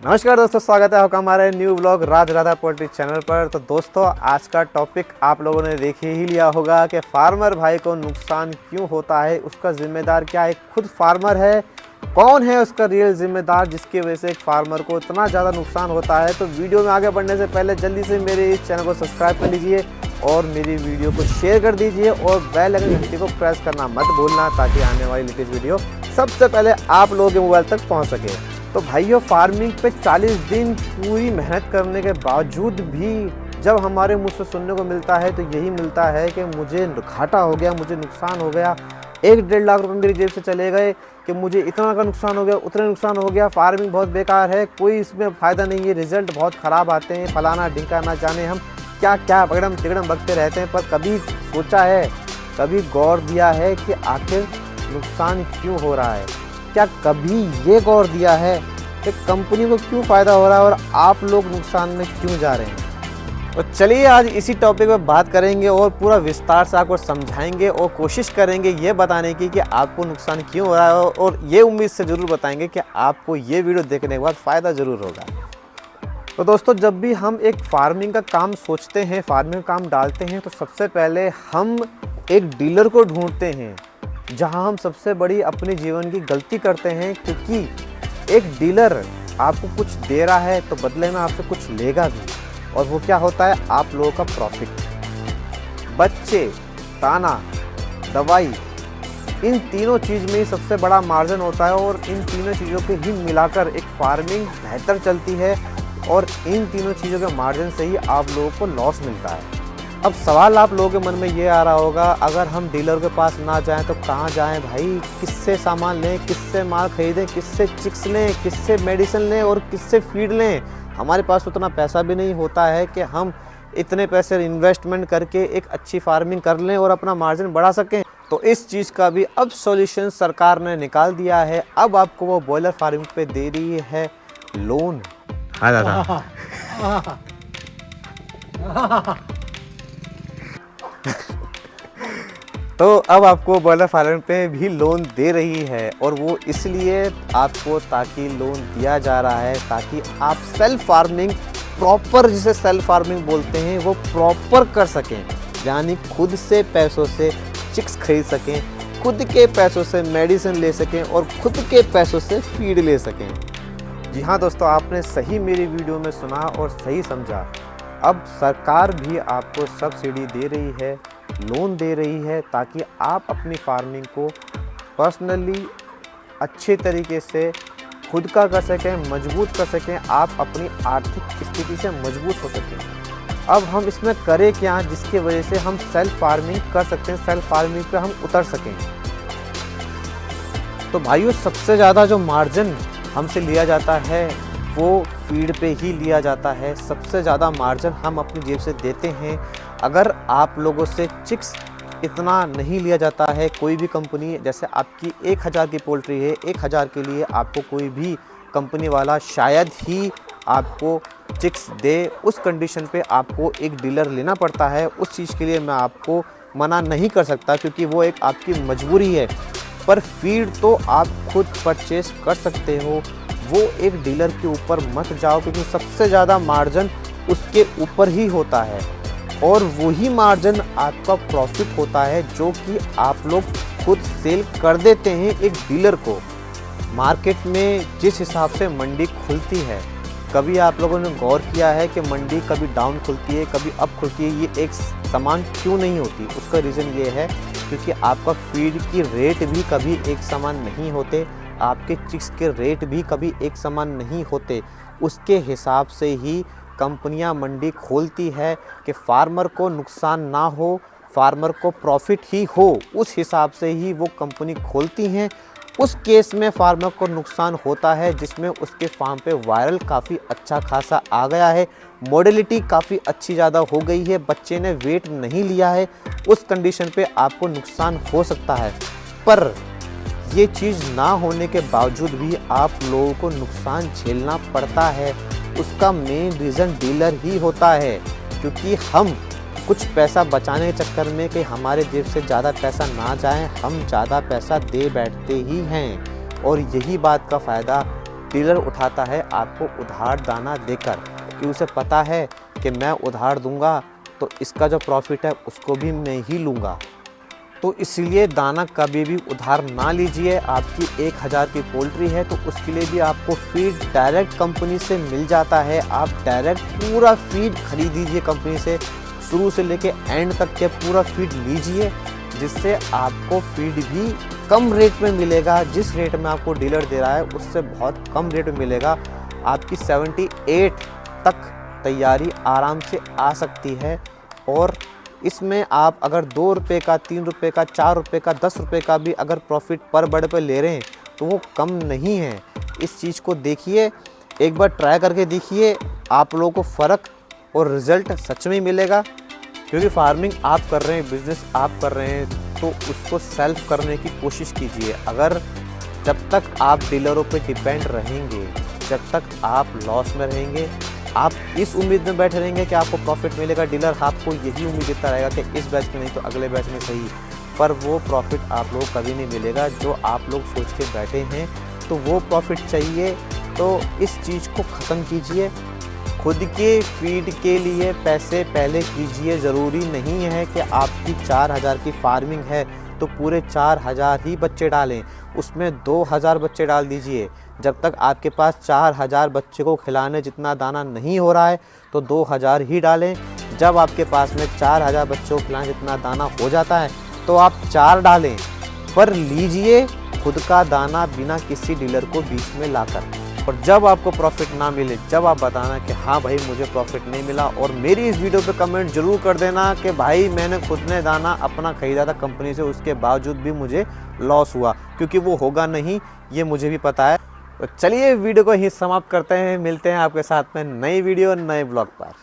नमस्कार दोस्तों, स्वागत है आपका हमारे न्यू ब्लॉग राज राधा पोल्ट्री चैनल पर। तो दोस्तों, आज का टॉपिक आप लोगों ने देख ही लिया होगा कि फार्मर भाई को नुकसान क्यों होता है, उसका जिम्मेदार क्या है। खुद फार्मर है, कौन है उसका रियल जिम्मेदार जिसकी वजह से एक फार्मर को इतना ज़्यादा नुकसान होता है। तो वीडियो में आगे बढ़ने से पहले जल्दी से मेरे इस चैनल को सब्सक्राइब कर लीजिए और मेरी वीडियो को शेयर कर दीजिए और बेल आइकन घंटी को प्रेस करना मत भूलना, ताकि आने वाली लेटेस्ट वीडियो सबसे पहले आप लोगों के मोबाइल तक पहुँच सके। तो भाइयों, फार्मिंग पे 40 दिन पूरी मेहनत करने के बावजूद भी जब हमारे मुँह से सुनने को मिलता है तो यही मिलता है कि मुझे घाटा हो गया, मुझे नुकसान हो गया, 1-1.5 लाख रुपए मेरी जेब से चले गए, कि मुझे इतना का नुकसान हो गया, उतना नुकसान हो गया, फार्मिंग बहुत बेकार है, कोई इसमें फ़ायदा नहीं है, रिजल्ट बहुत ख़राब आते हैं, फलाना ढिंका ना जाने हम क्या क्या बगड़म तिगड़म बकते रहते हैं। पर कभी सोचा है, कभी गौर दिया है कि आखिर नुकसान क्यों हो रहा है? क्या कभी ये गौर दिया है कि कंपनी को क्यों फ़ायदा हो रहा है और आप लोग नुकसान में क्यों जा रहे हैं? तो चलिए आज इसी टॉपिक पे बात करेंगे और पूरा विस्तार से आपको समझाएंगे और कोशिश करेंगे ये बताने की कि आपको नुकसान क्यों हो रहा है, और ये उम्मीद से ज़रूर बताएंगे कि आपको ये वीडियो देखने के बाद फ़ायदा ज़रूर होगा। तो दोस्तों, जब भी हम एक फार्मिंग का काम सोचते हैं, फार्मिंग का काम डालते हैं, तो सबसे पहले हम एक डीलर को ढूंढते हैं, जहां हम सबसे बड़ी अपने जीवन की गलती करते हैं। क्योंकि एक डीलर आपको कुछ दे रहा है तो बदले में आपसे कुछ लेगा भी, और वो क्या होता है? आप लोगों का प्रॉफिट। बच्चे, दाना, दवाई, इन तीनों चीज़ में ही सबसे बड़ा मार्जिन होता है, और इन तीनों चीज़ों के ही मिलाकर एक फार्मिंग बेहतर चलती है, और इन तीनों चीज़ों के मार्जिन से ही आप लोगों को लॉस मिलता है। अब सवाल आप लोगों के मन में ये आ रहा होगा, अगर हम डीलर के पास ना जाएं तो कहाँ जाएं भाई? किससे सामान लें, किससे माल खरीदें, किससे चिक्स लें, किससे मेडिसिन लें और किससे फीड लें? हमारे पास उतना पैसा भी नहीं होता है कि हम इतने पैसे इन्वेस्टमेंट करके एक अच्छी फार्मिंग कर लें और अपना मार्जिन बढ़ा सकें। तो इस चीज़ का भी अब सॉल्यूशन सरकार ने निकाल दिया है। अब आपको वो बॉयलर फार्मिंग पे दे रही है लोन। तो अब आपको बॉयलर फार्मिंग पे भी लोन दे रही है, और वो इसलिए आपको ताकि लोन दिया जा रहा है ताकि आप सेल्फ फार्मिंग प्रॉपर, जिसे सेल्फ फार्मिंग बोलते हैं, वो प्रॉपर कर सकें। यानी खुद से पैसों से चिक्स खरीद सकें, खुद के पैसों से मेडिसिन ले सकें और खुद के पैसों से फीड ले सकें। जी हाँ दोस्तों, आपने सही मेरी वीडियो में सुना और सही समझा। अब सरकार भी आपको सब्सिडी दे रही है, लोन दे रही है, ताकि आप अपनी फार्मिंग को पर्सनली अच्छे तरीके से खुद का कर सकें, मजबूत कर सकें, आप अपनी आर्थिक स्थिति से मजबूत हो सकें। अब हम इसमें करें क्या जिसकी वजह से हम सेल्फ फार्मिंग कर सकते हैं, सेल्फ फार्मिंग पे हम उतर सकें? तो भाइयों, सबसे ज़्यादा जो मार्जिन हमसे लिया जाता है वो फीड पे ही लिया जाता है। सबसे ज़्यादा मार्जिन हम अपनी जेब से देते हैं। अगर आप लोगों से चिक्स इतना नहीं लिया जाता है, कोई भी कंपनी, जैसे आपकी 1000 की पोल्ट्री है, 1000 के लिए आपको कोई भी कंपनी वाला शायद ही आपको चिक्स दे। उस कंडीशन पे आपको एक डीलर लेना पड़ता है। उस चीज़ के लिए मैं आपको मना नहीं कर सकता, क्योंकि वो एक आपकी मजबूरी है। पर फीड तो आप खुद परचेस कर सकते हो, वो एक डीलर के ऊपर मत जाओ, क्योंकि सबसे ज़्यादा मार्जिन उसके ऊपर ही होता है, और वही मार्जिन आपका प्रॉफिट होता है जो कि आप लोग खुद सेल कर देते हैं एक डीलर को। मार्केट में जिस हिसाब से मंडी खुलती है, कभी आप लोगों ने गौर किया है कि मंडी कभी डाउन खुलती है, कभी अप खुलती है? ये एक समान क्यों नहीं होती? उसका रीज़न ये है क्योंकि आपका फीड की रेट भी कभी एक समान नहीं होते, आपके चिक्स के रेट भी कभी एक समान नहीं होते। उसके हिसाब से ही कंपनियां मंडी खोलती है कि फार्मर को नुकसान ना हो, फार्मर को प्रॉफिट ही हो, उस हिसाब से ही वो कंपनी खोलती हैं। उस केस में फार्मर को नुकसान होता है जिसमें उसके फार्म पे वायरल काफ़ी अच्छा खासा आ गया है, मोडेलिटी काफ़ी अच्छी ज़्यादा हो गई है, बच्चे ने वेट नहीं लिया है, उस कंडीशन पे आपको नुकसान हो सकता है। पर ये चीज़ ना होने के बावजूद भी आप लोगों को नुकसान झेलना पड़ता है। उसका मेन रीज़न डीलर ही होता है, क्योंकि हम कुछ पैसा बचाने के चक्कर में कि हमारे जेब से ज़्यादा पैसा ना जाए, हम ज़्यादा पैसा दे बैठते ही हैं। और यही बात का फ़ायदा डीलर उठाता है आपको उधार दाना देकर, कि उसे पता है कि मैं उधार दूंगा तो इसका जो प्रॉफिट है उसको भी मैं ही लूँगा। तो इसलिए दाना कभी भी उधार ना लीजिए। आपकी 1000 की पोल्ट्री है तो उसके लिए भी आपको फीड डायरेक्ट कंपनी से मिल जाता है। आप डायरेक्ट पूरा फीड खरीदीजिए कंपनी से, शुरू से लेके एंड तक के पूरा फीड लीजिए, जिससे आपको फीड भी कम रेट में मिलेगा। जिस रेट में आपको डीलर दे रहा है उससे बहुत कम रेट में मिलेगा। आपकी 78 तक तैयारी आराम से आ सकती है। और इसमें आप अगर 2 रुपये का, 3 रुपये का, 4 रुपये का, 10 रुपये का भी अगर प्रॉफिट पर बर्ड पे ले रहे हैं तो वो कम नहीं है। इस चीज़ को देखिए, एक बार ट्राई करके देखिए, आप लोगों को फ़र्क और रिज़ल्ट सच में मिलेगा। क्योंकि फार्मिंग आप कर रहे हैं, बिज़नेस आप कर रहे हैं, तो उसको सेल्फ करने की कोशिश कीजिए। अगर जब तक आप डीलरों पे डिपेंड रहेंगे, जब तक आप लॉस में रहेंगे, आप इस उम्मीद में बैठे रहेंगे कि आपको प्रॉफिट मिलेगा, डीलर आपको यही उम्मीद देता रहेगा कि इस बैच में नहीं तो अगले बैच में सही, पर वो प्रॉफिट आप लोग कभी नहीं मिलेगा जो आप लोग सोच के बैठे हैं। तो वो प्रॉफिट चाहिए तो इस चीज़ को ख़त्म कीजिए। खुद के फीड के लिए पैसे पहले कीजिए। ज़रूरी नहीं है कि आपकी 4000 की फार्मिंग है तो पूरे 4000 ही बच्चे डालें, उसमें 2000 बच्चे डाल दीजिए। जब तक आपके पास 4000 बच्चे को खिलाने जितना दाना नहीं हो रहा है तो 2000 ही डालें। जब आपके पास में 4000 बच्चों को खिलाने जितना दाना हो जाता है तो आप 4 डालें, पर लीजिए खुद का दाना बिना किसी डीलर को बीच में लाकर। और जब आपको प्रॉफिट ना मिले, जब आप बताना कि हाँ भाई मुझे प्रॉफिट नहीं मिला, और मेरी इस वीडियो पे कमेंट जरूर कर देना कि भाई मैंने खुद ने दाना अपना ख़रीदा था कंपनी से, उसके बावजूद भी मुझे लॉस हुआ, क्योंकि वो होगा नहीं, ये मुझे भी पता है। तो चलिए वीडियो को यहीं समाप्त करते हैं, मिलते हैं आपके साथ में नई वीडियो नए ब्लॉग पर।